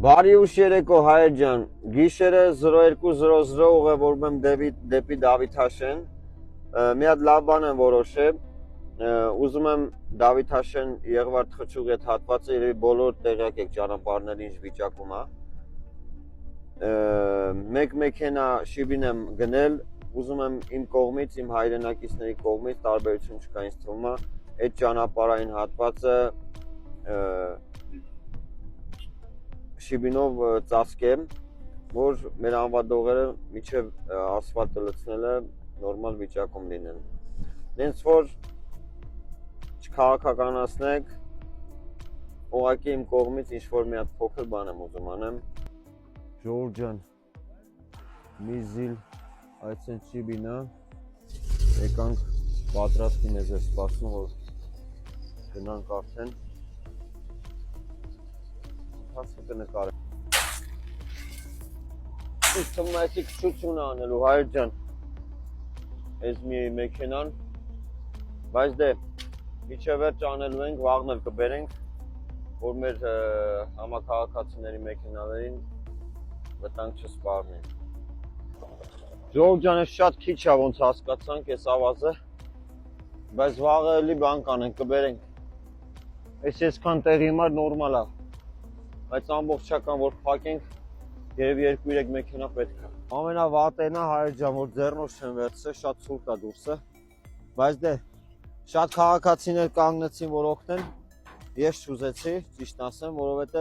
Բարի ուշ երեկո հայր ջան, գիշերը 02:00 ուղևորվում եմ դեպի Դավիթաշեն, մի հատ լավ բան եմ որոշել, ուզում եմ Դավիթաշեն Եղվարդ Խճուղի այդ հատվածը երևի բոլոր տեղյակ եք ճանապարհների ինչ վիճակում է, մեկ մեքենա շիբին եմ գնել, ուզում եմ իմ կողմից, իմ հայրենակիցների կողմից տարբերություն չկա ինձ թվում է, այդ ճանապարհային հատվածը շիբինով ծածկեմ, որ մեր անվադողերը միջև ասֆալտը լցնելը նորմալ վիճակում լինեն։ Նենց որ չքաղաքականացնեք, ուղղակի իմ կողմից ինչ-որ մի հատ փոքր բան եմ ուզում անեմ։ Ժողովուրդ ջան, մի զիլ այցեն շիբինա, եկանք պատրաստին է ձեզ սպասում, որ գնանք արդեն։ Հասը կնկարեմ։ Իսկ թվում է այսի քչություն անելու հայր ջան, ես մի մեքենան, բայց դե, միջև վերջ անելու ենք, վաղն էլ կբերենք, որ մեր համաքաղաքացիների մեքենաներին վտանգ չսպառնի։ Ժողովուրդ ջան, ես շատ քիչ է ոնց հասկացանք այս ավազը, բայց վաղը էլի բան կանենք, կբերենք։ Այսքան տեղի համար նորմալ է։ Բայց ամբողջական որ փակենք, երևի 2-3 մեքենա պետք է։ Ամենավատենը հայր ջան, որ ձեռնոց չեմ վերցրել, շատ ցուրտ է դուրսը։ Բայց դե, շատ քաղաքացիներ կանգնեցին, որ օգնեն, ես չուզեցի, ճիշտ ասեմ, որովհետև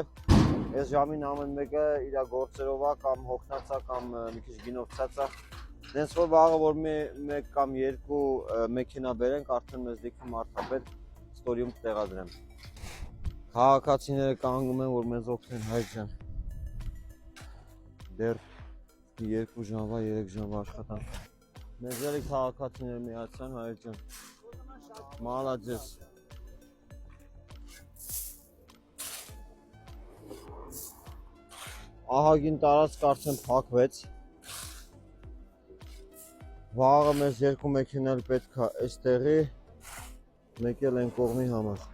այս ժամին ամեն մեկը իր գործերով է կամ հոգնած է կամ մի քիչ գինովցած է։ Նենց որ վաղը որ մեկ կամ երկու մեքենա բերենք, արդեն մեզ լիքը մարդ է պետք ստորիում տեղադրեմ։ Քաղաքացիները կանգնում են, որ մեզ օգնեն հայր ջան։ Դեռ 2 ժամվա, 3 ժամվա աշխատանք։ Մեզ էլի քաղաքացիներ միացան հայր ջան։ Մալաձես։ Ահագին տարածք արդեն փակվեց։ Վաղը մեզ 2 մեքենա պետք է այստեղի, մեկ էլ են կողմի համար։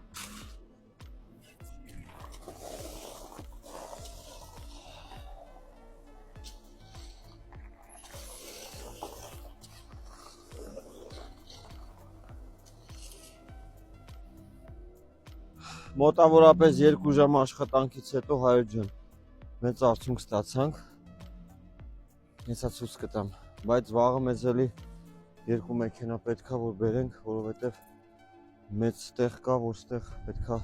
Մոտավորապես 2 ժամ աշխատանքից հետո հայր ջան, մեծ արդյունք ստացանք, հեսա ցույց կտամ, բայց վաղը մեզ էլի 2 մեքենա պետքա որ բերենք, որովհետև մեծ տեղ կա, որ ստեղ պետքա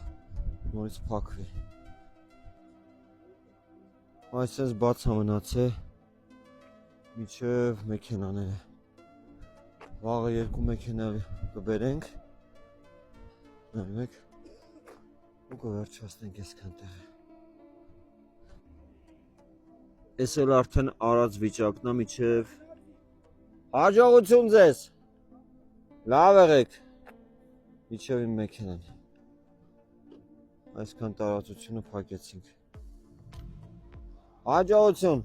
նորից փակվի։ Այսպես բաց է մնացել միջև մեքենաները։ Վաղը 2 մեքենա կբերենք, նայեք, ու կվերջացնենք այսքան տեղը։ Այս էլ արդեն արած վիճակն է միջև։ Հաջողություն ձեզ։ Լավ եղեք։ Միջև իմ մեքենան։ Այսքան տարածությունը փակեցինք։ Հաջողություն։